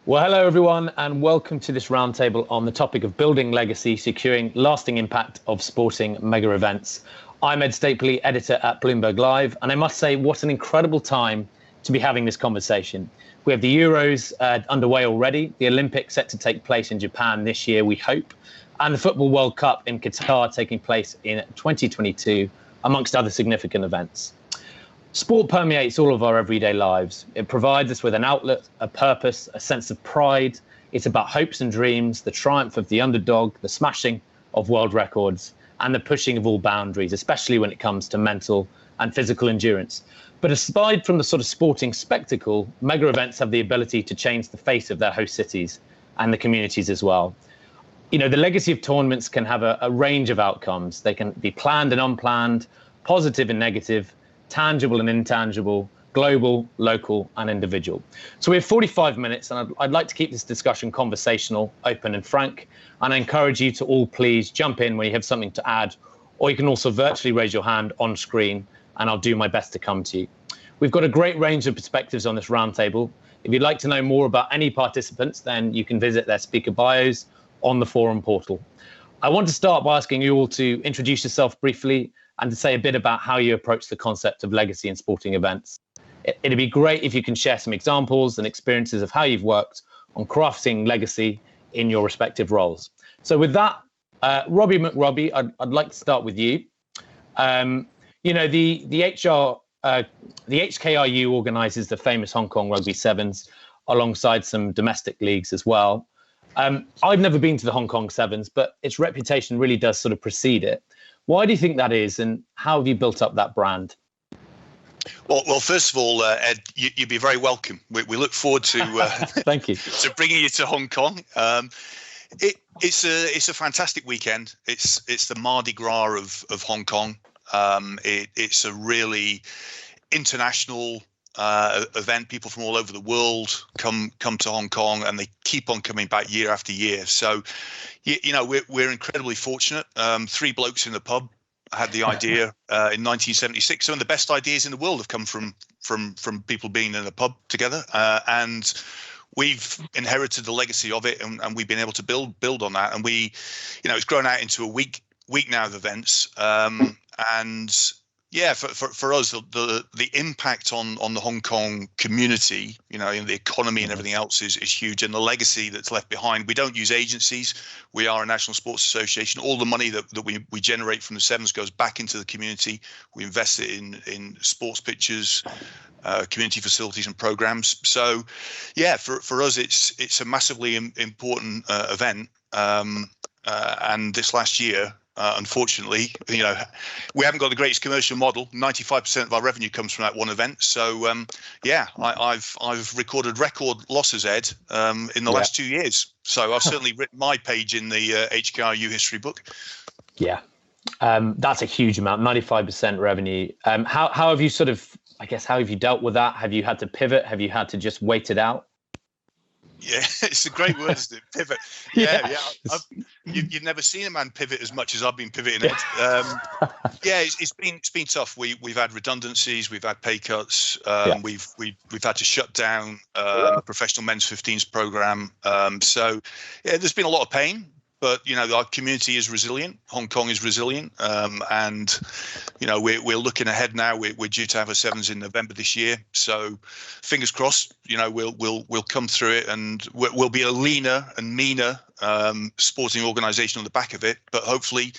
Well, hello, everyone, and welcome to this roundtable on the topic of building legacy, securing lasting impact of sporting mega events. I'm Ed Stapley, editor at Bloomberg Live, and I must say, what an incredible time to be having this conversation. We have the Euros underway already, the Olympics set to take place in Japan this year, we hope, and the Football World Cup in Qatar taking place in 2022, amongst other significant events. Sport permeates all of our everyday lives. It provides us with an outlet, a purpose, a sense of pride. It's about hopes and dreams, the triumph of the underdog, the smashing of world records, and the pushing of all boundaries, especially when it comes to mental and physical endurance. But aside from the sort of sporting spectacle, mega events have the ability to change the face of their host cities and the communities as well. You know, the legacy of tournaments can have a range of outcomes. They can be planned and unplanned, positive and negative, tangible and intangible, global, local, and individual. So we have 45 minutes, and I'd like to keep this discussion conversational, open and frank. And I encourage you to all please jump in when you have something to add, or you can also virtually raise your hand on screen, and I'll do my best to come to you. We've got a great range of perspectives on this roundtable. If you'd like to know more about any participants, then you can visit their speaker bios on the forum portal. I want to start by asking you all to introduce yourself briefly and to say a bit about how you approach the concept of legacy in sporting events. It'd be great if you can share some examples and experiences of how you've worked on crafting legacy in your respective roles. So with that, Robbie McRobbie, I'd like to start with you. You know, the HKRU organises the famous Hong Kong Rugby Sevens alongside some domestic leagues as well. I've never been to the Hong Kong Sevens, but its reputation really does sort of precede it. Why do you think that is, and how have you built up that brand? Well, first of all, Ed, you'd be very welcome. We look forward to thank you to bringing you to Hong Kong. It's a fantastic weekend. It's the Mardi Gras of Hong Kong. It's a really international event. People from all over the world come to Hong Kong, and they keep on coming back year after year. So, you know, we're incredibly fortunate. Three blokes in the pub had the idea in 1976. Some of the best ideas in the world have come from people being in a pub together, and we've inherited the legacy of it, and we've been able to build on that. And we, you know, it's grown out into a week now of events, and yeah, for us, the impact on the Hong Kong community, you know, in the economy and everything else is huge, and the legacy that's left behind. We don't use agencies. We are a national sports association. All the money that we generate from the Sevens goes back into the community. We invest it in sports pitches, community facilities and programs. So, yeah, for us, it's a massively important event. And this last year, unfortunately, you know, we haven't got the greatest commercial model. 95% of our revenue comes from that one event. So, yeah, I've recorded record losses, Ed, in the last 2 years. So I've certainly written my page in the HKRU history book. Yeah, that's a huge amount, 95% revenue. How have you sort of, I guess, how have you dealt with that? Have you had to pivot? Have you had to just wait it out? Yeah, it's a great word, isn't it? Pivot. Yeah. You've never seen a man pivot as much as I've been pivoting. Yeah, it's been tough. We've had redundancies, we've had pay cuts, we've had to shut down a professional men's 15s program. So yeah, there's been a lot of pain. But, you know, our community is resilient. Hong Kong is resilient. And, you know, we're looking ahead now. We're due to have a Sevens in November this year. So fingers crossed, you know, we'll come through it, and we'll be a leaner and meaner sporting organisation on the back of it. But hopefully,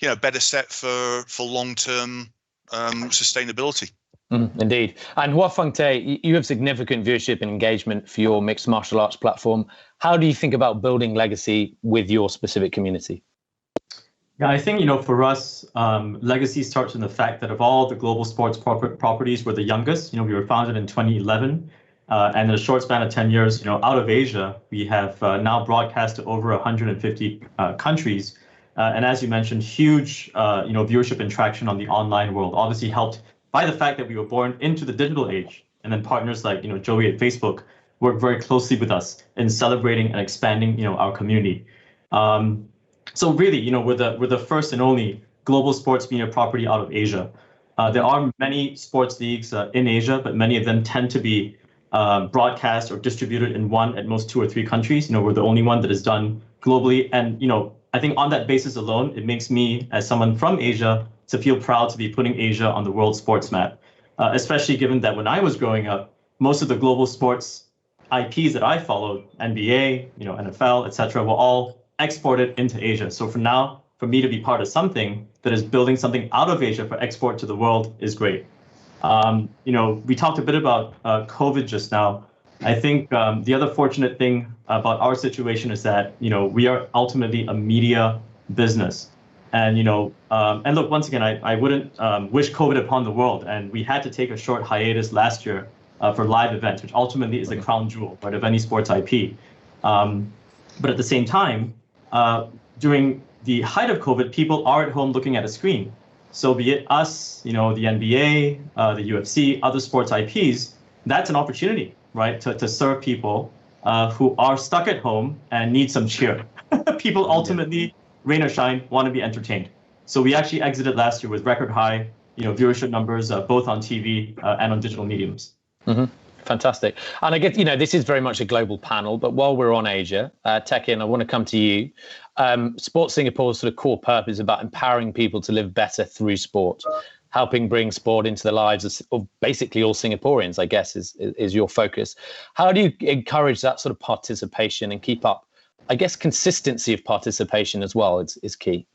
you know, better set for long-term sustainability. Indeed. And Hua Feng Te, you have significant viewership and engagement for your mixed martial arts platform. How do you think about building legacy with your specific community? Yeah, I think, you know, for us, legacy starts in the fact that of all the global sports properties, we're the youngest. You know, we were founded in 2011, and in a short span of 10 years, you know, out of Asia, we have now broadcast to over 150 countries. And as you mentioned, huge, you know, viewership and traction on the online world, obviously helped by the fact that we were born into the digital age, and then partners like, you know, Joey at Facebook work very closely with us in celebrating and expanding, you know, our community. So really, you know, we're the first and only global sports media property out of Asia. There are many sports leagues in Asia, but many of them tend to be broadcast or distributed in one, at most 2 or 3 countries. We're the only one that is done globally. And, I think on that basis alone, it makes me, as someone from Asia, to feel proud to be putting Asia on the world sports map, especially given that when I was growing up, most of the global sports IPs that I followed, NBA, NFL, et cetera, were all exported into Asia. So for me to be part of something that is building something out of Asia for export to the world is great. We talked a bit about COVID just now. I think the other fortunate thing about our situation is that, we are ultimately a media business. And, and look, once again, I wouldn't wish COVID upon the world. And we had to take a short hiatus last year for live events, which ultimately is the crown jewel, right, of any sports IP. But at the same time, during the height of COVID, people are at home looking at a screen. So be it us, the NBA, the UFC, other sports IPs, that's an opportunity, right, to serve people who are stuck at home and need some cheer. People ultimately, rain or shine, want to be entertained. So we actually exited last year with record high, viewership numbers, both on TV and on digital mediums. Mm-hmm. Fantastic. And I guess, this is very much a global panel, but while we're on Asia, Tekin, I want to come to you. Sport Singapore's sort of core purpose is about empowering people to live better through sport, helping bring sport into the lives of basically all Singaporeans, I guess, is your focus. How do you encourage that sort of participation and keep up, I guess, consistency of participation as well is key?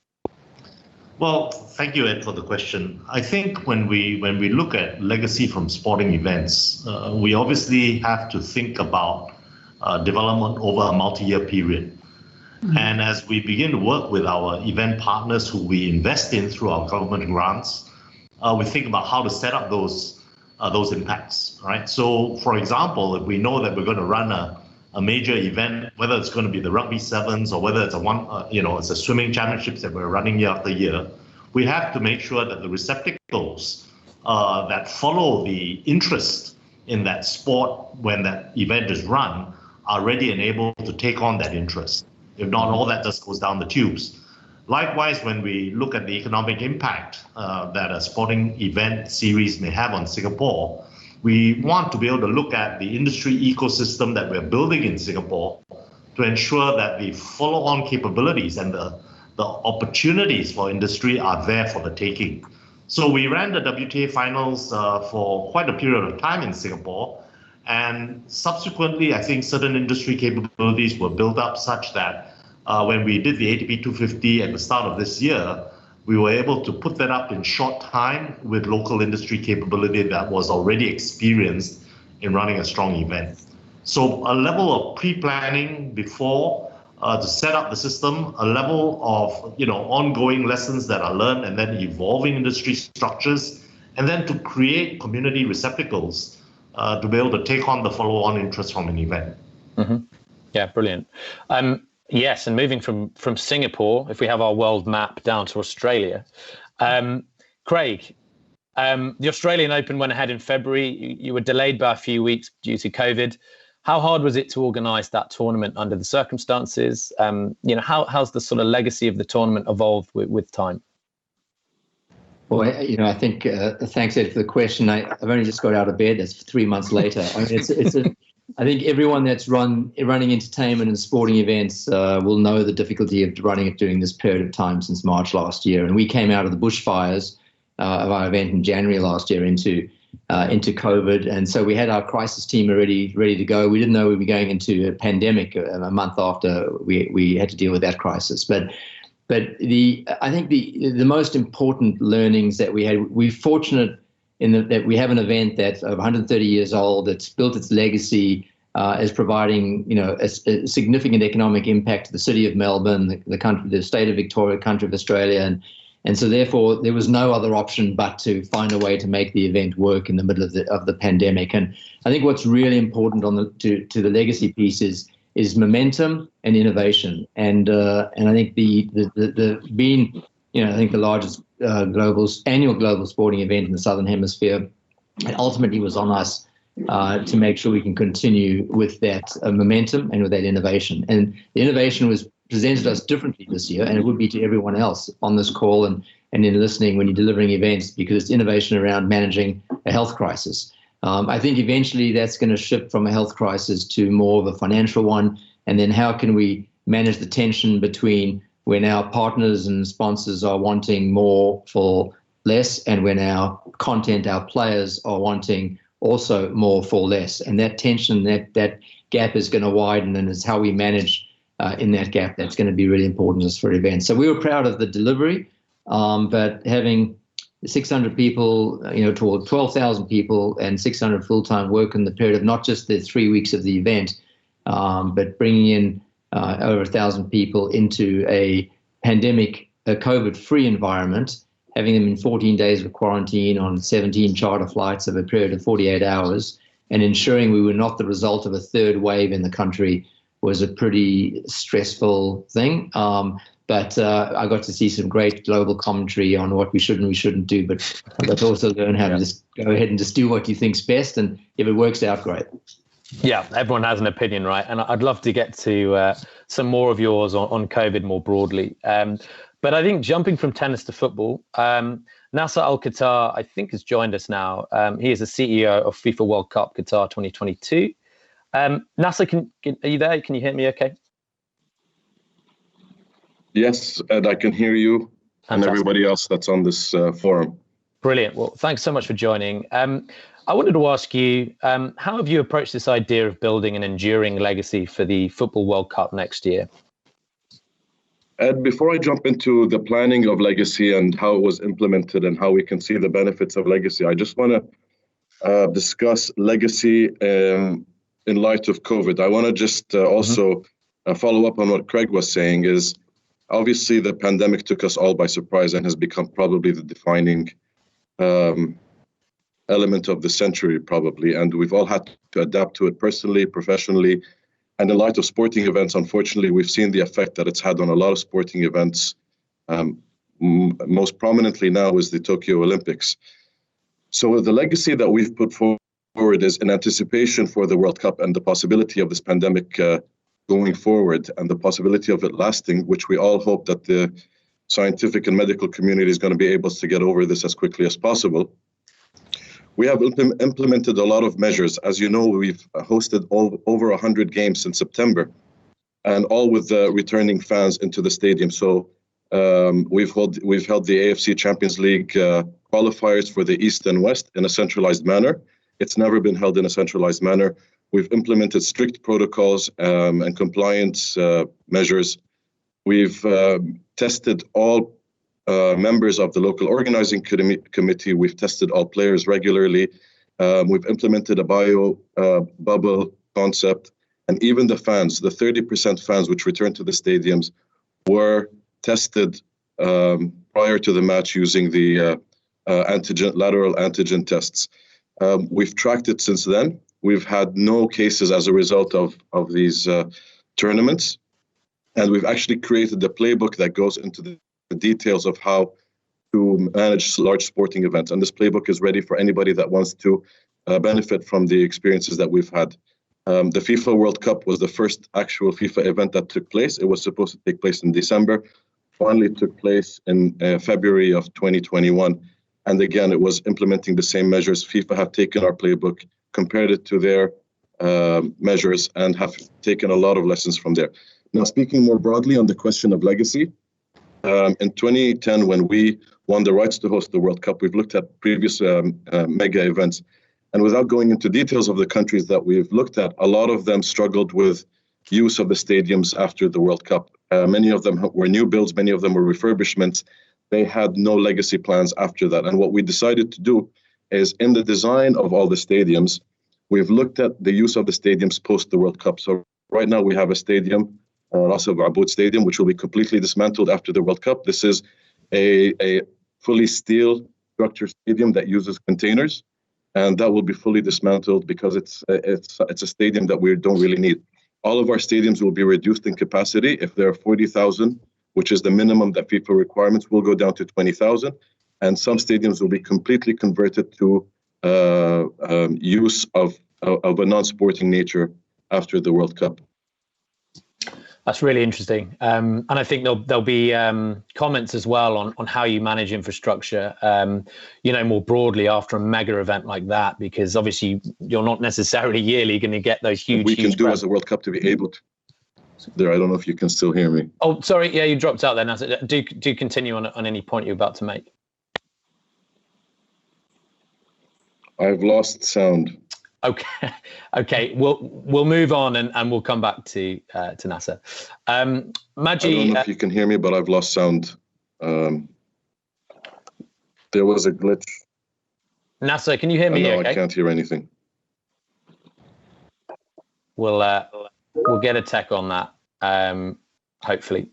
Well, thank you, Ed, for the question. I think when we look at legacy from sporting events, we obviously have to think about development over a multi-year period. Mm-hmm. And as we begin to work with our event partners who we invest in through our government grants, we think about how to set up those impacts, right? So, for example, if we know that we're going to run a major event, whether it's going to be the rugby sevens or whether it's it's a swimming championships that we're running year after year, we have to make sure that the receptacles that follow the interest in that sport when that event is run are ready and able to take on that interest. If not, all that just goes down the tubes. Likewise, when we look at the economic impact that a sporting event series may have on Singapore, we want to be able to look at the industry ecosystem that we're building in Singapore to ensure that the follow-on capabilities and the opportunities for industry are there for the taking. So we ran the WTA finals for quite a period of time in Singapore. And subsequently, I think certain industry capabilities were built up such that when we did the ATP 250 at the start of this year, we were able to put that up in short time with local industry capability that was already experienced in running a strong event. So a level of pre-planning before to set up the system, a level of ongoing lessons that are learned, and then evolving industry structures, and then to create community receptacles to be able to take on the follow-on interest from an event. Mm-hmm. Yeah, brilliant. Yes, and moving from Singapore, if we have our world map down to Australia, Craig, the Australian Open went ahead in February. You were delayed by a few weeks due to COVID. How hard was it to organise that tournament under the circumstances? How's the sort of legacy of the tournament evolved with time? Well, I think thanks, Ed, for the question. I've only just got out of bed. That's 3 months later. I mean, I think everyone that's running entertainment and sporting events will know the difficulty of running it during this period of time since March last year. And we came out of the bushfires of our event in January last year into COVID. And so we had our crisis team ready to go. We didn't know we'd be going into a pandemic a month after we had to deal with that crisis. But I think the most important learnings that we had, we're fortunate in that we have an event that's 130 years old, that's built its legacy, is providing a significant economic impact to the city of Melbourne, the country, the state of Victoria, country of Australia, and so therefore there was no other option but to find a way to make the event work in the middle of the pandemic. And I think what's really important to the legacy piece is momentum and innovation. And I think the being I think the largest annual global sporting event in the Southern Hemisphere, it ultimately was on us to make sure we can continue with that momentum and with that innovation. And the innovation was presented us differently this year, and it would be to everyone else on this call and in listening when you're delivering events, because it's innovation around managing a health crisis. I think eventually that's going to shift from a health crisis to more of a financial one. And then how can we manage the tension between when our partners and sponsors are wanting more for less and when our content, our players are wanting also more for less. And that tension, that gap is going to widen, and it's how we manage in that gap that's going to be really important just for events. So we were proud of the delivery, but having 600 people, toward 12,000 people and 600 full-time work in the period of not just the 3 weeks of the event, but bringing in over 1,000 people into a pandemic, a COVID-free environment, having them in 14 days of quarantine on 17 charter flights of a period of 48 hours, and ensuring we were not the result of a third wave in the country was a pretty stressful thing. But I got to see some great global commentary on what we should and we shouldn't do. But I got to also learn how to just go ahead and just do what you think's best. And if it works out, great. Yeah, everyone has an opinion, right? And I'd love to get to some more of yours on COVID more broadly. But I think jumping from tennis to football, Nasser Al-Khater, I think, has joined us now. He is the CEO of FIFA World Cup Qatar 2022. Nasser, are you there? Can you hear me okay? Yes, Ed, I can hear you. Fantastic. And everybody else that's on this forum. Brilliant. Well, thanks so much for joining. I wanted to ask you, how have you approached this idea of building an enduring legacy for the Football World Cup next year? Ed, before I jump into the planning of legacy and how it was implemented and how we can see the benefits of legacy, I just want to discuss legacy in light of COVID. I want to just also follow up on what Craig was saying is, obviously, the pandemic took us all by surprise and has become probably the defining element of the century, probably. And we've all had to adapt to it personally, professionally. And in light of sporting events, unfortunately, we've seen the effect that it's had on a lot of sporting events. Most prominently now is the Tokyo Olympics. So the legacy that we've put forward is in anticipation for the World Cup and the possibility of this pandemic going forward and the possibility of it lasting, which we all hope that the scientific and medical community is going to be able to get over this as quickly as possible. We have implemented a lot of measures. As you know, we've hosted over 100 games in September, and all with returning fans into the stadium. So we've held the AFC Champions League qualifiers for the East and West in a centralized manner. It's never been held in a centralized manner. We've implemented strict protocols and compliance measures. We've tested all members of the local organizing committee. We've tested all players regularly. We've implemented a bio bubble concept. And even the fans, the 30% fans which returned to the stadiums, were tested prior to the match using the lateral antigen tests. We've tracked it since then. We've had no cases as a result of these tournaments. And we've actually created the playbook that goes into the details of how to manage large sporting events. And this playbook is ready for anybody that wants to benefit from the experiences that we've had. The FIFA World Cup was the first actual FIFA event that took place. It was supposed to take place in December. Finally took place in February of 2021. And again, it was implementing the same measures. FIFA have taken our playbook, compared it to their measures, and have taken a lot of lessons from there. Now, speaking more broadly on the question of legacy, in 2010, when we won the rights to host the World Cup, we've looked at previous mega events. And without going into details of the countries that we've looked at, a lot of them struggled with use of the stadiums after the World Cup. Many of them were new builds, many of them were refurbishments. They had no legacy plans after that. And what we decided to do is, in the design of all the stadiums, we've looked at the use of the stadiums post the World Cup. So right now we have a stadium, Ras Al Aboud Stadium, which will be completely dismantled after the World Cup. This is a fully steel structured stadium that uses containers, and that will be fully dismantled because it's a stadium that we don't really need. All of our stadiums will be reduced in capacity. If there are 40,000, which is the minimum that FIFA requirements, will go down to 20,000, and some stadiums will be completely converted to use of a non-sporting nature after the World Cup. That's really interesting. And I think there'll be comments as well on how you manage infrastructure, more broadly after a mega event like that, because obviously you're not necessarily yearly going to get those huge. We can do as a World Cup to be able to. There, I don't know if you can still hear me. Oh, sorry. Yeah, you dropped out there. Nasser. Do continue on any point you're about to make. I've lost sound. Okay. We'll move on and we'll come back to Nasser. Maji, I don't know if you can hear me, but I've lost sound. There was a glitch. Nasser, can you hear me? No, okay? I can't hear anything. We'll get a tech on that. Hopefully.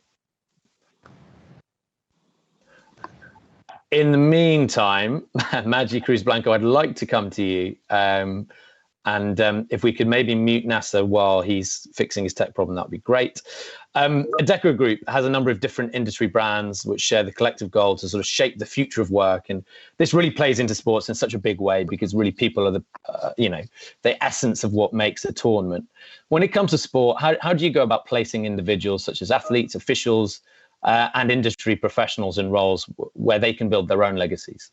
In the meantime, Maji Cruz Blanco, I'd like to come to you. And if we could maybe mute Nasser while he's fixing his tech problem, that would be great. Adecco Group has a number of different industry brands which share the collective goal to sort of shape the future of work. And this really plays into sports in such a big way because really people are the essence of what makes a tournament. When it comes to sport, how do you go about placing individuals such as athletes, officials, and industry professionals in roles where they can build their own legacies?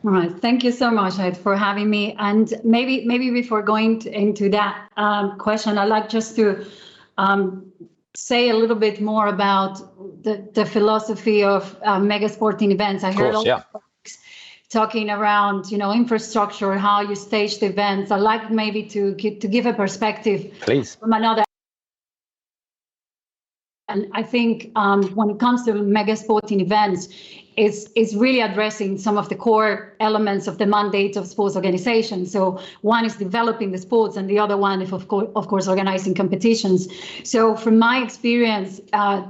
All right. Thank you so much, Ed, for having me. And maybe before going into that question, I'd like just to say a little bit more about the philosophy of mega sporting events. I heard a lot of folks talking around, infrastructure, how you stage the events. I'd like maybe to give a perspective from another. And I think when it comes to mega sporting events, it's really addressing some of the core elements of the mandate of sports organizations. So one is developing the sports, and the other one is, of course, organizing competitions. So from my experience,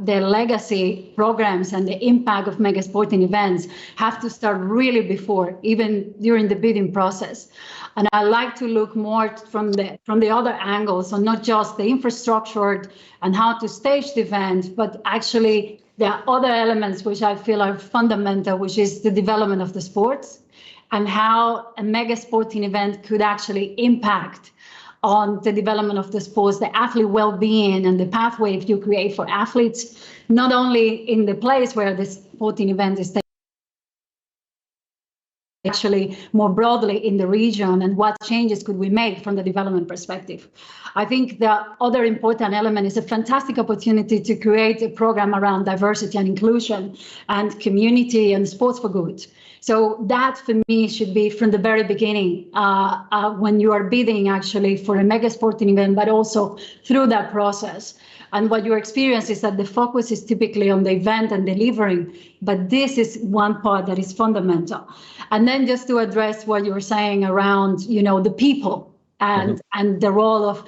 the legacy programs and the impact of mega sporting events have to start really before, even during the bidding process. And I like to look more from the other angle, so not just the infrastructure and how to stage the event, but actually there are other elements which I feel are fundamental, which is the development of the sports and how a mega sporting event could actually impact on the development of the sports, the athlete well-being and the pathway you create for athletes, not only in the place where the sporting event is taking, actually more broadly in the region, and what changes could we make from the development perspective. I think the other important element is a fantastic opportunity to create a program around diversity and inclusion and community and sports for good. So that for me should be from the very beginning when you are bidding actually for a mega sporting event, but also through that process. And what you experience is that the focus is typically on the event and delivering, but this is one part that is fundamental. And then just to address what you were saying around, the people and the role of,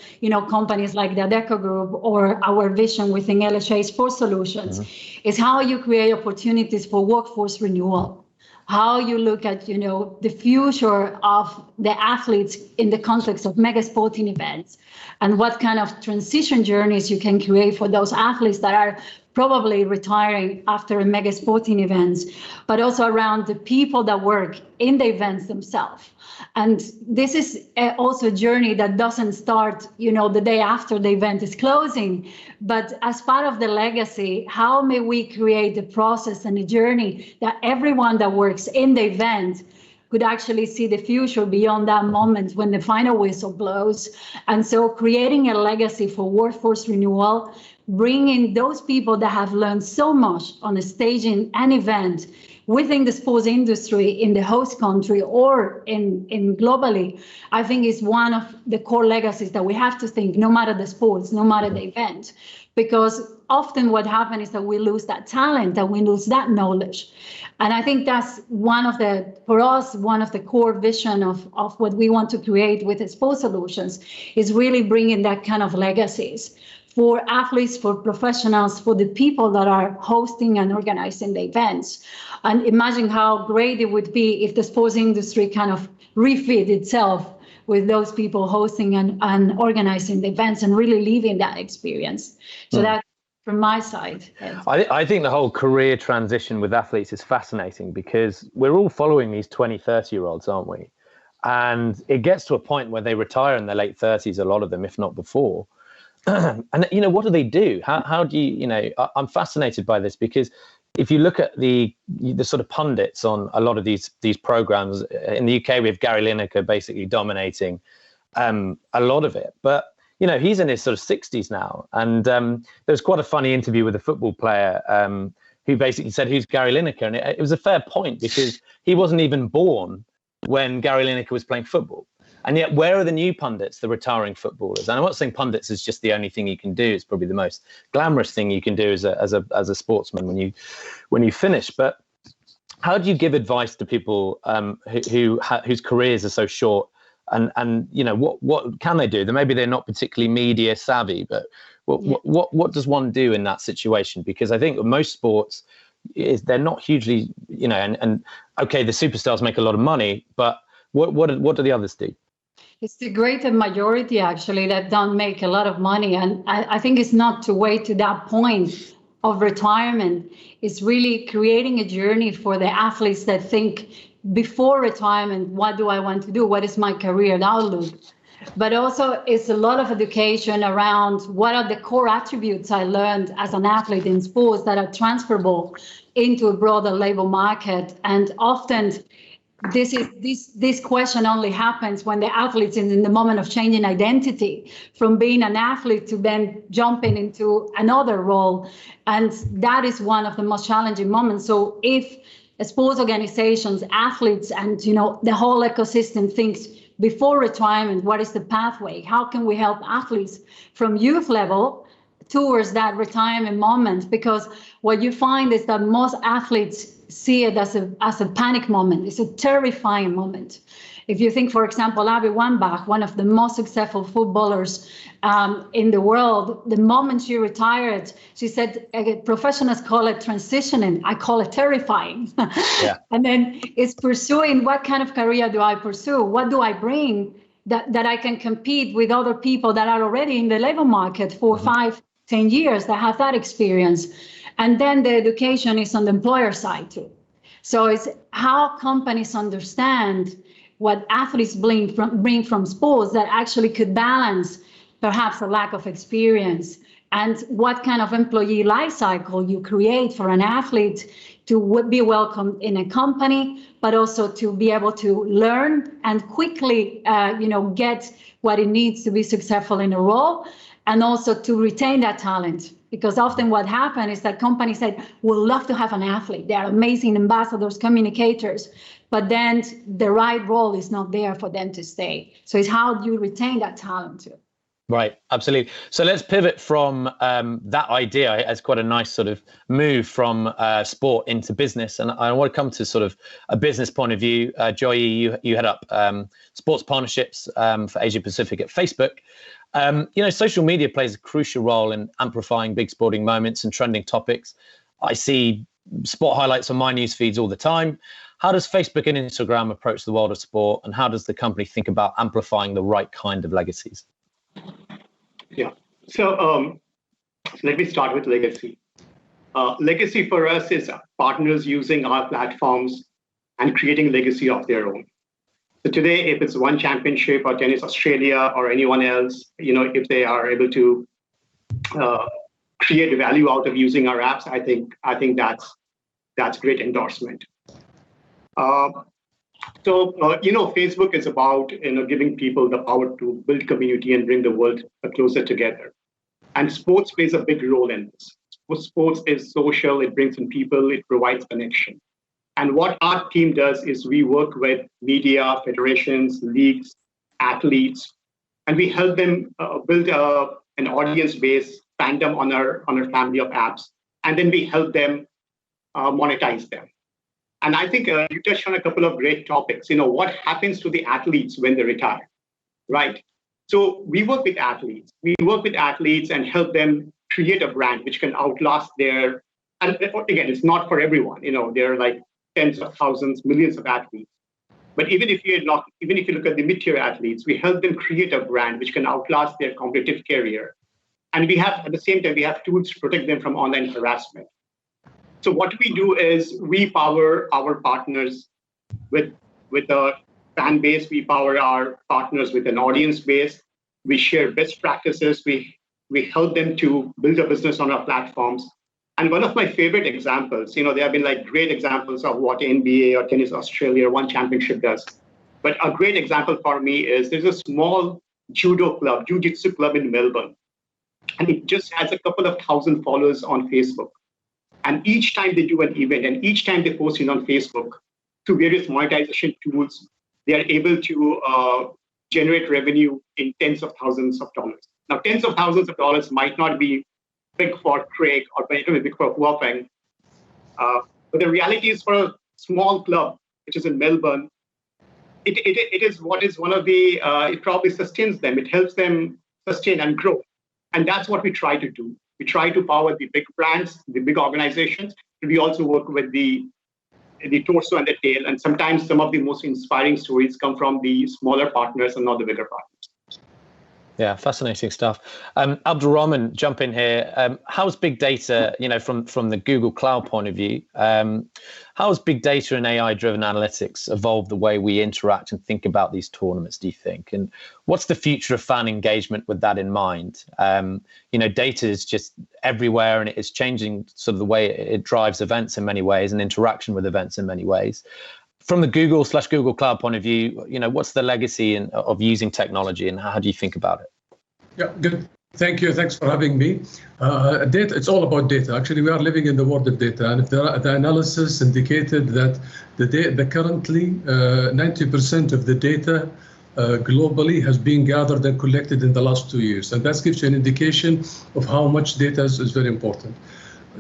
companies like the Adecco Group or our vision within LHA Sports Solutions is how you create opportunities for workforce renewal. How you look at, the future of the athletes in the context of mega sporting events, and what kind of transition journeys you can create for those athletes that are probably retiring after a mega sporting events, but also around the people that work in the events themselves. And this is also a journey that doesn't start, the day after the event is closing, but as part of the legacy, how may we create the process and the journey that everyone that works in the event could actually see the future beyond that moment when the final whistle blows. And so creating a legacy for workforce renewal, bringing those people that have learned so much on a staging an event within the sports industry in the host country or in globally, I think is one of the core legacies that we have to think, no matter the sports, no matter the event, because often what happens is that we lose that talent and we lose that knowledge. And I think that's for us, one of the core vision of what we want to create with the Sports Solutions is really bringing that kind of legacies for athletes, for professionals, for the people that are hosting and organizing the events. And imagine how great it would be if the sports industry kind of refit itself with those people hosting and organizing the events and really living that experience. So that from my side. I think the whole career transition with athletes is fascinating because we're all following these 20, 30-year-olds, aren't we? And it gets to a point where they retire in their late 30s, a lot of them, if not before. And what do they do? How do you, I'm fascinated by this, because if you look at the sort of pundits on a lot of these programs in the UK, we have Gary Lineker basically dominating a lot of it. But he's in his sort of 60s now, and there's quite a funny interview with a football player who basically said, "Who's Gary Lineker?" And it was a fair point, because he wasn't even born when Gary Lineker was playing football. And yet, where are the new pundits, the retiring footballers? And I'm not saying pundits is just the only thing you can do. It's probably the most glamorous thing you can do as a sportsman when you finish. But how do you give advice to people whose careers are so short? And what can they do? Maybe they're not particularly media savvy, but what does one do in that situation? Because I think most sports they're not hugely, and okay, the superstars make a lot of money, but what do the others do? It's the greater majority, actually, that don't make a lot of money. And I think it's not to wait to that point of retirement. It's really creating a journey for the athletes that think before retirement, what do I want to do? What is my career outlook? But also it's a lot of education around what are the core attributes I learned as an athlete in sports that are transferable into a broader labor market. And often this question only happens when the athlete's in the moment of changing identity from being an athlete to then jumping into another role. And that is one of the most challenging moments. So if sports organizations, athletes, and the whole ecosystem thinks before retirement, what is the pathway? How can we help athletes from youth level towards that retirement moment? Because what you find is that most athletes see it as a panic moment. It's a terrifying moment. If you think, for example, Abby Wambach, one of the most successful footballers in the world, the moment she retired, she said, professionals call it transitioning. I call it terrifying. Yeah. And then it's pursuing, what kind of career do I pursue? What do I bring that I can compete with other people that are already in the labor market for 5, 10 years that have that experience? And then the education is on the employer side too. So it's how companies understand what athletes bring from sports that actually could balance perhaps a lack of experience, and what kind of employee life cycle you create for an athlete to be welcomed in a company, but also to be able to learn and quickly get what it needs to be successful in a role, and also to retain that talent. Because often what happens is that companies say, we'd love to have an athlete. They're amazing ambassadors, communicators, but then the right role is not there for them to stay. So it's how do you retain that talent too? Right, absolutely. So let's pivot from that idea as quite a nice sort of move from sport into business. And I want to come to sort of a business point of view. Joy, you head up sports partnerships for Asia Pacific at Facebook. Social media plays a crucial role in amplifying big sporting moments and trending topics. I see sport highlights on my news feeds all the time. How does Facebook and Instagram approach the world of sport, and how does the company think about amplifying the right kind of legacies? Yeah. So let me start with legacy. Legacy for us is partners using our platforms and creating legacy of their own. So today, if it's one championship or Tennis Australia or anyone else, if they are able to create value out of using our apps, I think that's great endorsement. Facebook is about giving people the power to build community and bring the world closer together. And sports plays a big role in this. Sports is social, it brings in people, it provides connection. And what our team does is we work with media, federations, leagues, athletes, and we help them build an audience-based fandom on our family of apps. And then we help them monetize them. And I think you touched on a couple of great topics. What happens to the athletes when they retire, right? So we work with athletes. We work with athletes and help them create a brand which can outlast their. And again, it's not for everyone. There are like tens of thousands, millions of athletes. But even if you look at the mid-tier athletes, we help them create a brand which can outlast their competitive career. And at the same time, we have tools to protect them from online harassment. So what we do is we power our partners with a fan base. We power our partners with an audience base. We share best practices. We We help them to build a business on our platforms. And one of my favorite examples, there have been like great examples of what NBA or Tennis Australia, one championship does. But a great example for me is there's a small jiu-jitsu club in Melbourne. And it just has a couple of thousand followers on Facebook. And each time they do an event and each time they post it on Facebook, through various monetization tools, they are able to generate revenue in tens of thousands of dollars. Now, tens of thousands of dollars might not be big for Craig or might not be big for Huafeng. But the reality is for a small club, which is in Melbourne, it is what is one of the, it probably sustains them. It helps them sustain and grow. And that's what we try to do. We try to power the big brands, the big organizations. We also work with the torso and the tail. And sometimes some of the most inspiring stories come from the smaller partners and not the bigger partners. Yeah, fascinating stuff. Abdul Rahman, jump in here. How's big data, from the Google Cloud point of view, how's big data and AI-driven analytics evolved the way we interact and think about these tournaments, do you think? And what's the future of fan engagement with that in mind? Data is just everywhere and it's changing sort of the way it drives events in many ways and interaction with events in many ways. From the Google Cloud point of view, what's the legacy of using technology and how do you think about it? Yeah, good. Thank you. Thanks for having me. Data, it's all about data. Actually, we are living in the world of data. And the analysis indicated that currently 90% of the data globally has been gathered and collected in the last 2 years. And that gives you an indication of how much data is very important.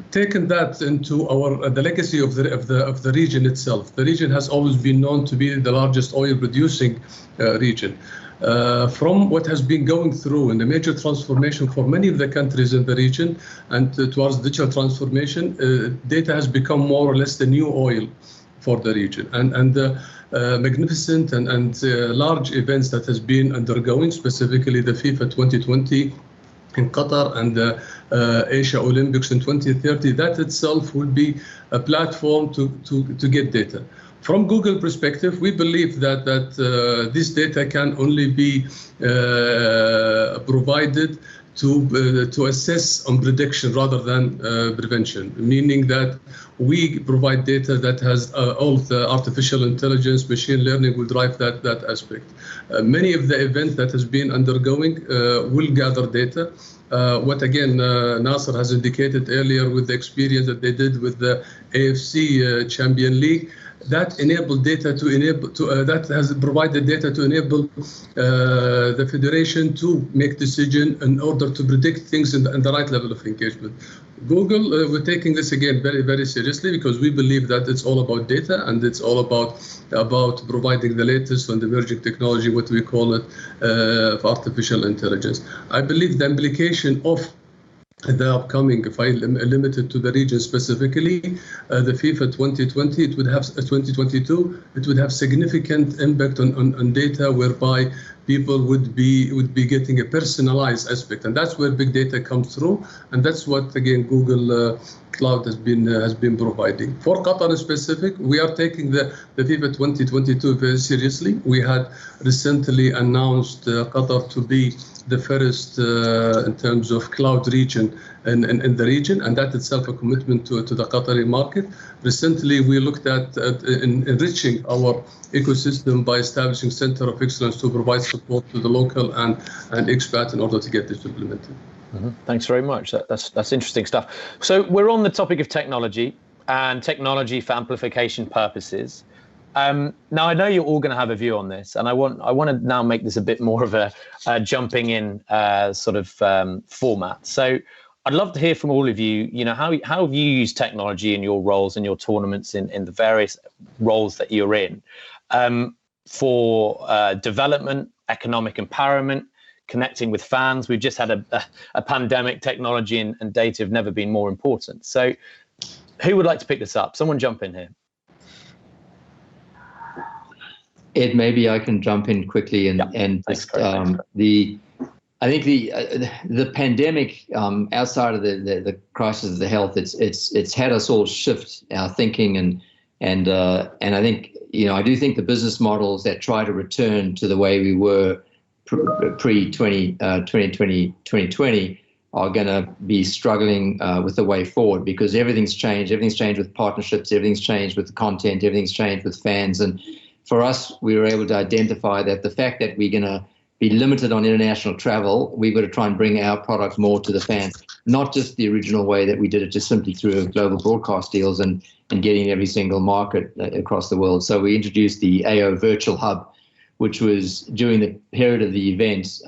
Taken that into the legacy of the region itself. The region has always been known to be the largest oil producing region. From what has been going through in the major transformation for many of the countries in the region and towards digital transformation, data has become more or less the new oil for the region. And the magnificent and large events that has been undergoing, specifically the FIFA 2020 in Qatar and the Asia Olympics in 2030, that itself will be a platform to get data. From Google perspective, we believe that this data can only be provided to assess on prediction rather than prevention, meaning that we provide data that has all the artificial intelligence, machine learning will drive that aspect. Many of the events that has been undergoing will gather data. What again, Nasser has indicated earlier with the experience that they did with the AFC Champion League, that enabled data that has provided data to enable the federation to make decision in order to predict things in the right level of engagement. Google, we're taking this again very, very seriously because we believe that it's all about data and it's all about providing the latest and emerging technology, what we call it, artificial intelligence. I believe the implication of the upcoming, if I limit it to the region specifically, the FIFA 2020, it would have 2022, it would have significant impact on data whereby people would be getting a personalized aspect, and that's where big data comes through, and that's what again Google Cloud has been providing. For Qatar in specific, we are taking the FIFA 2022 very seriously. We had recently announced Qatar to be the first in terms of cloud region in the region, and that itself a commitment to the Qatari market. Recently, we looked at enriching our ecosystem by establishing Center of Excellence to provide support to the local and expat in order to get this implemented. Mm-hmm. Thanks very much. That's interesting stuff. So we're on the topic of technology and technology for amplification purposes. Now, I know you're all going to have a view on this, and I want to now make this a bit more of a jumping in sort of format. So I'd love to hear from all of you, how have you used technology in your roles and your tournaments in the various roles that you're in for development, economic empowerment, connecting with fans. We've just had a pandemic. Technology and data have never been more important. So who would like to pick this up? Someone jump in here. Ed, maybe I can jump in quickly and just I think the pandemic, outside of the crisis of the health, it's had us all shift our thinking and I think I do think the business models that try to return to the way we were pre 2020 are going to be struggling with the way forward, because everything's changed. Everything's changed with partnerships. Everything's changed with the content. Everything's changed with fans. And for us, we were able to identify that the fact that we're going to be limited on international travel, we've got to try and bring our product more to the fans, not just the original way that we did it, just simply through global broadcast deals and getting every single market across the world. So we introduced the AO Virtual Hub, which was during the period of the event.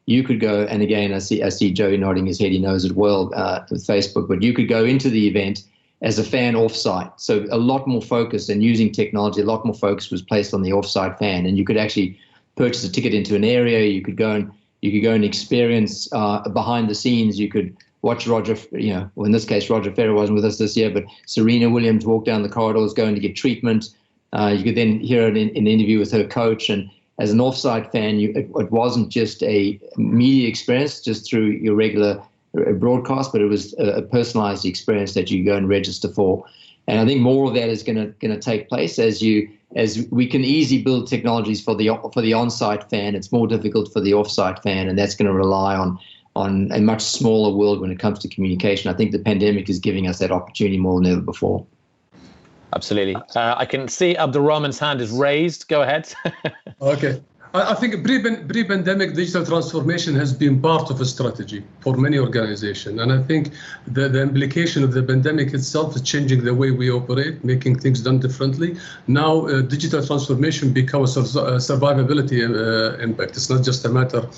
You could go, and again, I see Joey nodding his head, he knows it well with Facebook, but you could go into the event as a fan offsite. So a lot more focus, and using technology, a lot more focus was placed on the offsite fan, and you could actually purchase a ticket into an area. You could go and experience behind the scenes. You could watch Roger, well, in this case, Roger Federer wasn't with us this year, but Serena Williams walk down the corridors going to get treatment. You could then hear an interview with her coach, and as an offsite fan, it wasn't just a media experience just through your regular broadcast, but it was a personalized experience that you go and register for. And I think more of that is going to take place as we can easily build technologies for the on-site fan. It's more difficult for the off-site fan, and that's going to rely on a much smaller world when it comes to communication. I think the pandemic is giving us that opportunity more than ever before. Absolutely. I can see Abdul Rahman's hand is raised. Go ahead. Okay. I think pre-pandemic digital transformation has been part of a strategy for many organizations. And I think the implication of the pandemic itself is changing the way we operate, making things done differently. Now, digital transformation becomes a survivability impact. It's not just a matter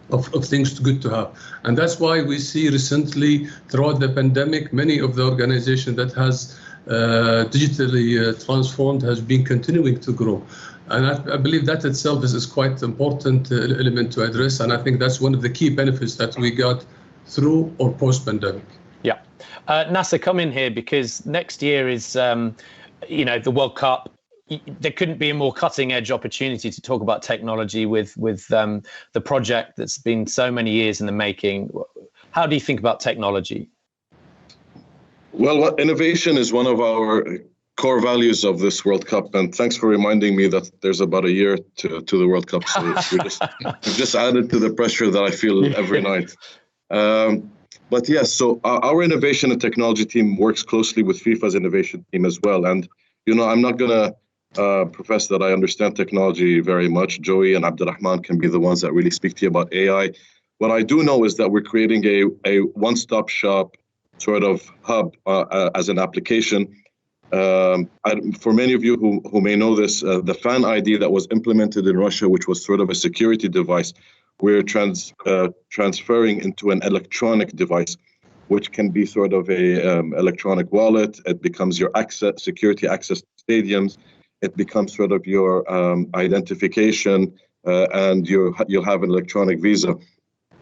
of things good to have. And that's why we see recently, throughout the pandemic, many of the organizations that has digitally transformed has been continuing to grow. And I believe that itself is quite important element to address. And I think that's one of the key benefits that we got through or post-pandemic. Yeah. Nasser, come in here, because next year is, the World Cup. There couldn't be a more cutting edge opportunity to talk about technology with the project that's been so many years in the making. How do you think about technology? Well, innovation is one of our core values of this World Cup, and thanks for reminding me that there's about a year to the World Cup. So we just added to the pressure that I feel every night. But yes, so our innovation and technology team works closely with FIFA's innovation team as well. And I'm not gonna profess that I understand technology very much. Joey and Abdurrahman can be the ones that really speak to you about AI. What I do know is that we're creating a one-stop shop sort of hub as an application. For many of you who may know this, the fan ID that was implemented in Russia, which was sort of a security device, we're transferring into an electronic device, which can be sort of a electronic wallet. It becomes your security access to stadiums. It becomes sort of your identification, and you'll have an electronic visa,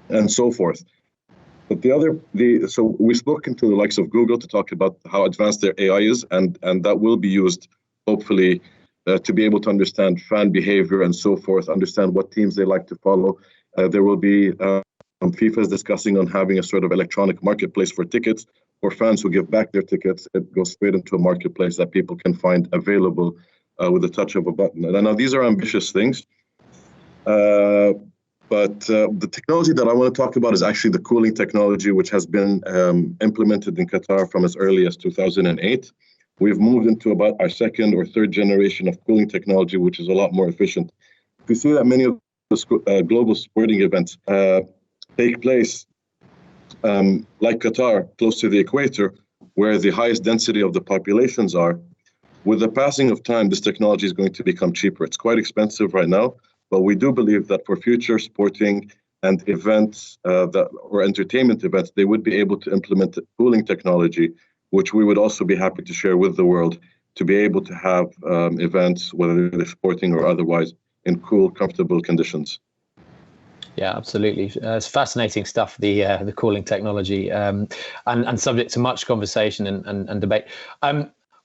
and so forth. But so we've spoken to the likes of Google to talk about how advanced their AI is, and that will be used, hopefully, to be able to understand fan behavior and so forth, understand what teams they like to follow. There will be FIFA is discussing on having a sort of electronic marketplace for tickets, for fans who give back their tickets. It goes straight into a marketplace that people can find available with the touch of a button. And now these are ambitious things. But the technology that I want to talk about is actually the cooling technology, which has been implemented in Qatar from as early as 2008. We've moved into about our second or third generation of cooling technology, which is a lot more efficient. We see that many of the global sporting events take place like Qatar, close to the equator, where the highest density of the populations are. With the passing of time, this technology is going to become cheaper. It's quite expensive right now. But we do believe that for future sporting and events or entertainment events, they would be able to implement cooling technology, which we would also be happy to share with the world, to be able to have events, whether they're sporting or otherwise, in cool, comfortable conditions. Yeah, absolutely. It's fascinating stuff, the cooling technology, and subject to much conversation and debate.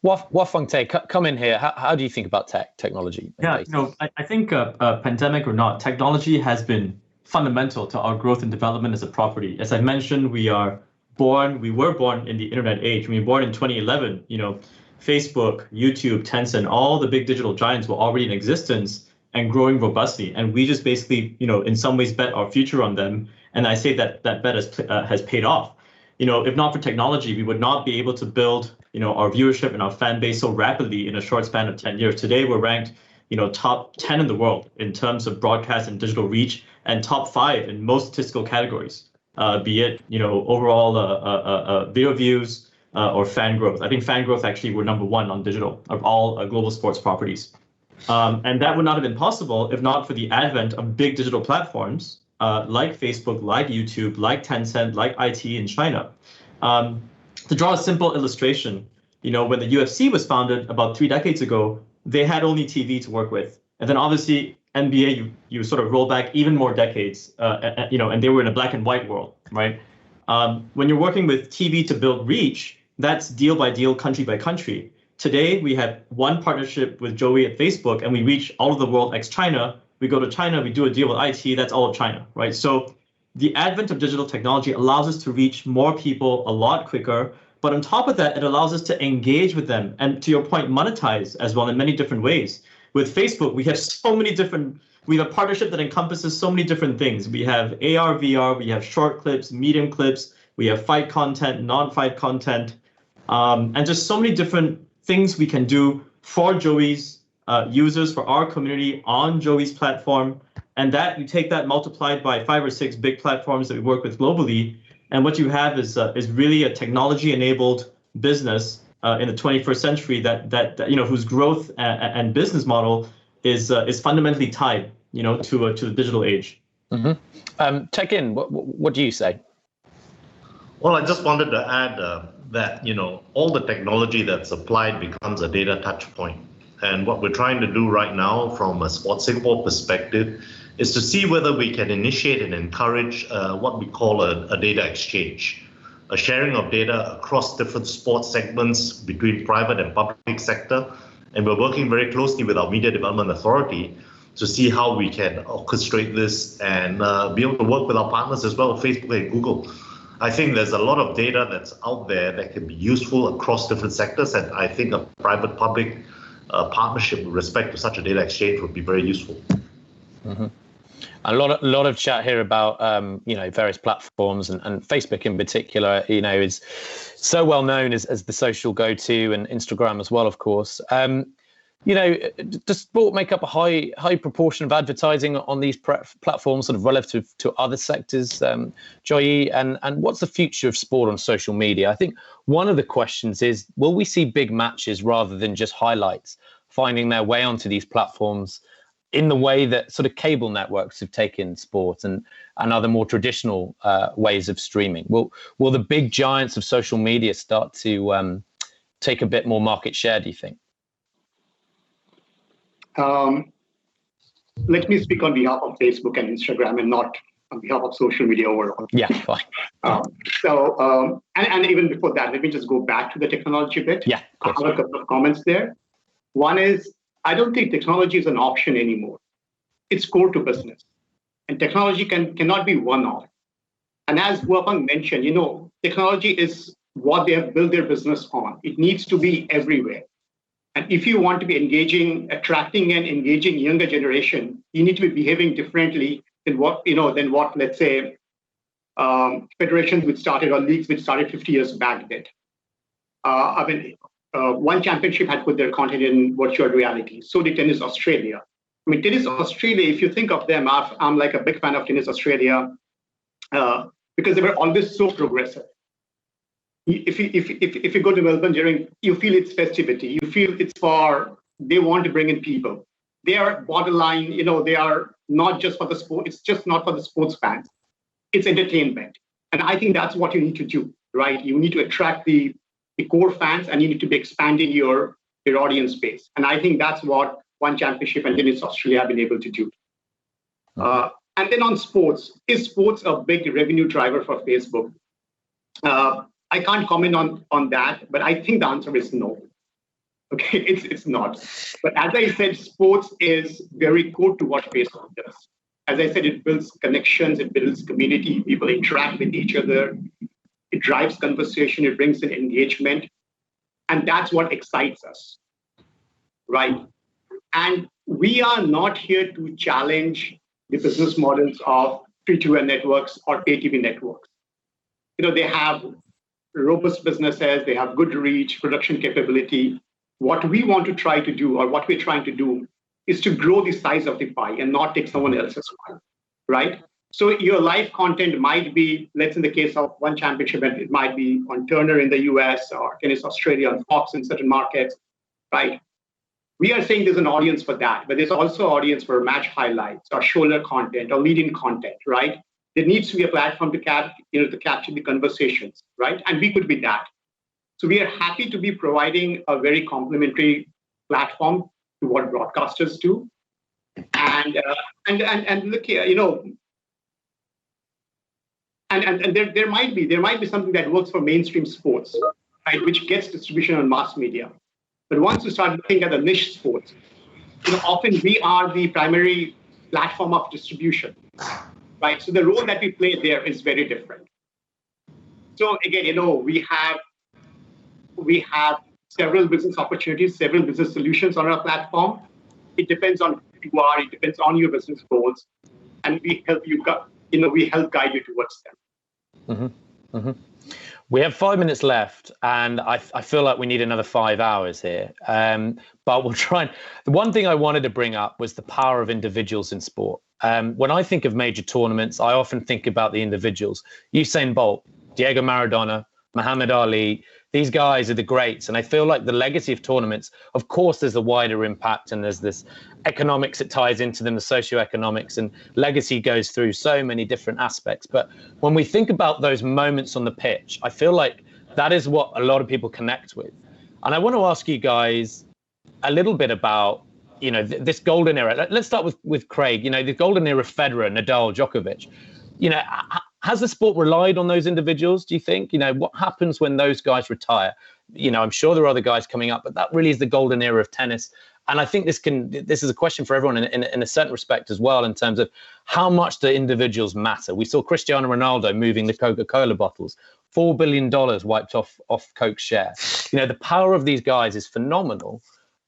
Wafang Tay, come in here. How do you think about technology? Yeah, I think pandemic or not, technology has been fundamental to our growth and development as a property. As I mentioned, we were born in the internet age. We were born in 2011. Facebook, YouTube, Tencent, all the big digital giants were already in existence and growing robustly. And we just basically, in some ways bet our future on them. And I say that bet has paid off. If not for technology, we would not be able to build, our viewership and our fan base so rapidly in a short span of 10 years. Today, we're ranked, top 10 in the world in terms of broadcast and digital reach, and top 5 in most statistical categories, be it, overall video views or fan growth. I think fan growth, actually, we're number 1 on digital of all global sports properties. And that would not have been possible if not for the advent of big digital platforms like Facebook, like YouTube, like Tencent, like iQIYI in China. To draw a simple illustration, when the UFC was founded about 3 decades ago, they had only TV to work with. And then obviously NBA, you sort of roll back even more decades, and they were in a black and white world, right? When you're working with TV to build reach, that's deal by deal, country by country. Today, we have one partnership with Joey at Facebook, and we reach all of the world ex-China. We go to China, we do a deal with iQIYI, that's all of China, right? So the advent of digital technology allows us to reach more people a lot quicker. But on top of that, it allows us to engage with them and, to your point, monetize as well in many different ways. With Facebook, we have we have a partnership that encompasses so many different things. We have AR, VR, we have short clips, medium clips, we have fight content, non-fight content, and just so many different things we can do for Joey's users, for our community on Joey's platform. And that you take that multiplied by 5 or 6 big platforms that we work with globally, and what you have is really a technology-enabled business in the 21st century that whose growth and business model is fundamentally tied, to the digital age. Mm-hmm. Tekin, what do you say? Well, I just wanted to add that all the technology that's applied becomes a data touch point, and what we're trying to do right now from a Sports Singapore perspective is to see whether we can initiate and encourage what we call a data exchange, a sharing of data across different sports segments between private and public sector. And we're working very closely with our Media Development Authority to see how we can orchestrate this and be able to work with our partners as well, Facebook and Google. I think there's a lot of data that's out there that can be useful across different sectors, and I think a private-public partnership with respect to such a data exchange would be very useful. Mm-hmm. A lot of chat here about various platforms, and Facebook in particular, is so well known as the social go-to, and Instagram as well, of course. Does sport make up a high proportion of advertising on these platforms, sort of relative to other sectors, Joy? And what's the future of sport on social media? I think one of the questions is, will we see big matches rather than just highlights finding their way onto these platforms in the way that sort of cable networks have taken sport and other more traditional ways of streaming? Will the big giants of social media start to take a bit more market share, do you think? Let me speak on behalf of Facebook and Instagram and not on behalf of social media overall. Yeah, fine. And even before that, let me just go back to the technology bit. Yeah, I have a couple of comments there. One is, I don't think technology is an option anymore. It's core to business. And technology cannot be one-off. And as Wapang mentioned, technology is what they have built their business on. It needs to be everywhere. And if you want to be attracting and engaging younger generation, you need to be behaving differently than what let's say, federations which started or leagues which started 50 years back did. One championship had put their content in virtual reality. So did Tennis Australia. Tennis Australia, if you think of them, I'm like a big fan of Tennis Australia because they were always so progressive. If you go to Melbourne you feel it's festivity. You feel they want to bring in people. They are borderline, they are not just for the sport. It's just not for the sports fans. It's entertainment. And I think that's what you need to do, right? You need to attract the core fans, and you need to be expanding your audience base. And I think that's what One Championship and Tennis Australia have been able to do. And then on sports, is sports a big revenue driver for Facebook? I can't comment on that, but I think the answer is no. Okay, it's not. But as I said, sports is very core to what Facebook does. As I said, it builds connections, it builds community, people interact with each other. It drives conversation, it brings in engagement. And that's what excites us, right? And we are not here to challenge the business models of free-to-air networks or pay TV networks. They have robust businesses, they have good reach, production capability. What we want to try to do, or what we're trying to do, is to grow the size of the pie and not take someone else's pie, right? So your live content might be, let's in the case of one championship, it might be on Turner in the US or Tennis Australia on Fox in certain markets, right? We are saying there's an audience for that, but there's also an audience for match highlights or shoulder content or lead-in content, right? There needs to be a platform to capture the conversations, right? And we could be that. So we are happy to be providing a very complementary platform to what broadcasters do. And look here, and there might be something that works for mainstream sports, right, which gets distribution on mass media. But once you start looking at the niche sports, often we are the primary platform of distribution, right? So the role that we play there is very different. So again, we have several business opportunities, several business solutions on our platform. It depends on who you are, it depends on your business goals, and we help you. We help guide you towards them. Mm-hmm. Mm-hmm. We have 5 minutes left, and I feel like we need another 5 hours here. But we'll try. The one thing I wanted to bring up was the power of individuals in sport. When I think of major tournaments, I often think about the individuals. Usain Bolt, Diego Maradona, Muhammad Ali. These guys are the greats, and I feel like the legacy of tournaments, of course, there's a wider impact, and there's this economics that ties into them, the socioeconomics, and legacy goes through so many different aspects. But when we think about those moments on the pitch, I feel like that is what a lot of people connect with. And I want to ask you guys a little bit about, this golden era. Let's start with Craig. The golden era, Federer, Nadal, Djokovic. Has the sport relied on those individuals, do you think? What happens when those guys retire? I'm sure there are other guys coming up, but that really is the golden era of tennis. And I think this is a question for everyone in a certain respect as well, in terms of how much do individuals matter? We saw Cristiano Ronaldo moving the Coca-Cola bottles, $4 billion wiped off Coke's share. The power of these guys is phenomenal.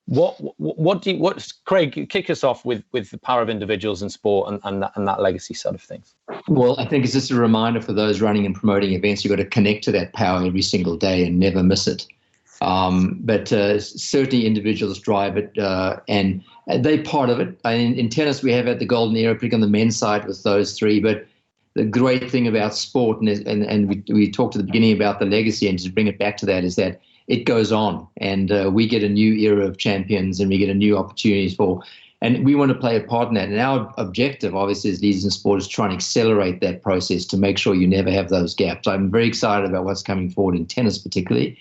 What's Craig, kick us off with the power of individuals in sport and that legacy side of things? Well, I think it's just a reminder for those running and promoting events, you've got to connect to that power every single day and never miss it. But certainly individuals drive it, and they're part of it. In tennis, we have had the golden era, particularly on the men's side with those three. But the great thing about sport, and we talked at the beginning about the legacy, and to bring it back to that, is that it goes on, and we get a new era of champions, and we get a new opportunities and we want to play a part in that. And our objective, obviously, as leaders in sport, is trying to accelerate that process to make sure you never have those gaps. I'm very excited about what's coming forward in tennis, particularly.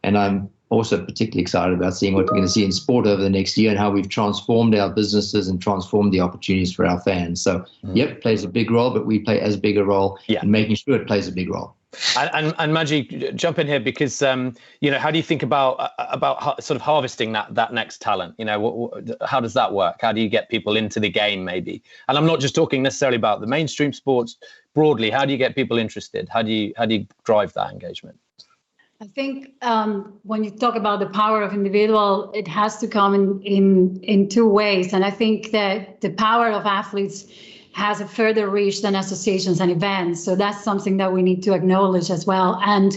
And I'm also particularly excited about seeing what we're going to see in sport over the next year and how we've transformed our businesses and transformed the opportunities for our fans. So, Yep, plays a big role, but we play as big a role in making sure it plays a big role. And Majid, jump in here, because how do you think about sort of harvesting that next talent? How does that work? How do you get people into the game, maybe? And I'm not just talking necessarily about the mainstream sports broadly. How do you get people interested? How do you drive that engagement? I think when you talk about the power of individual, it has to come in two ways. And I think that the power of athletes has a further reach than associations and events. So that's something that we need to acknowledge as well. And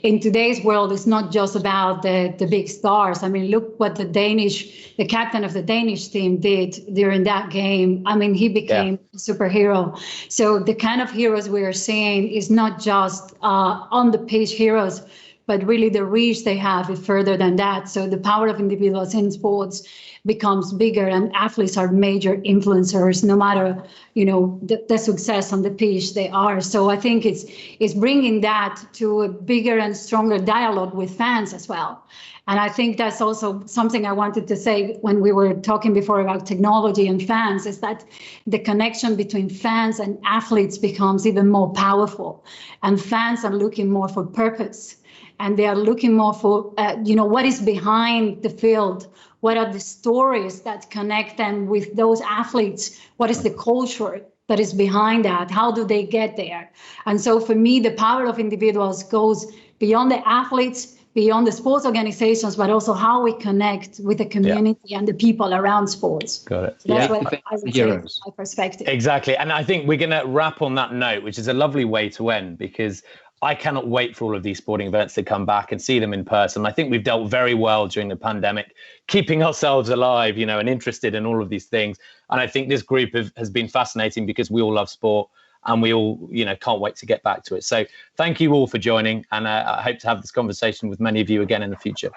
in today's world, it's not just about the big stars. I mean, look what the captain of the Danish team did during that game. I mean, he became a superhero. So the kind of heroes we are seeing is not just on the pitch heroes, but really the reach they have is further than that. So the power of individuals in sports becomes bigger, and athletes are major influencers, no matter, the success on the pitch they are. So I think it's bringing that to a bigger and stronger dialogue with fans as well. And I think that's also something I wanted to say when we were talking before about technology and fans, is that the connection between fans and athletes becomes even more powerful, and fans are looking more for purpose. And they are looking more for, what is behind the field? What are the stories that connect them with those athletes? What is the culture that is behind that? How do they get there? And so for me, the power of individuals goes beyond the athletes, beyond the sports organizations, but also how we connect with the community and the people around sports. Got it. So that's what I would say from my perspective. Exactly. And I think we're going to wrap on that note, which is a lovely way to end, because I cannot wait for all of these sporting events to come back and see them in person. I think we've dealt very well during the pandemic, keeping ourselves alive, and interested in all of these things. And I think this group has been fascinating because we all love sport. And we all, can't wait to get back to it. So thank you all for joining. And I hope to have this conversation with many of you again in the future.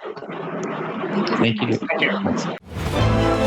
Thank you. Thank you.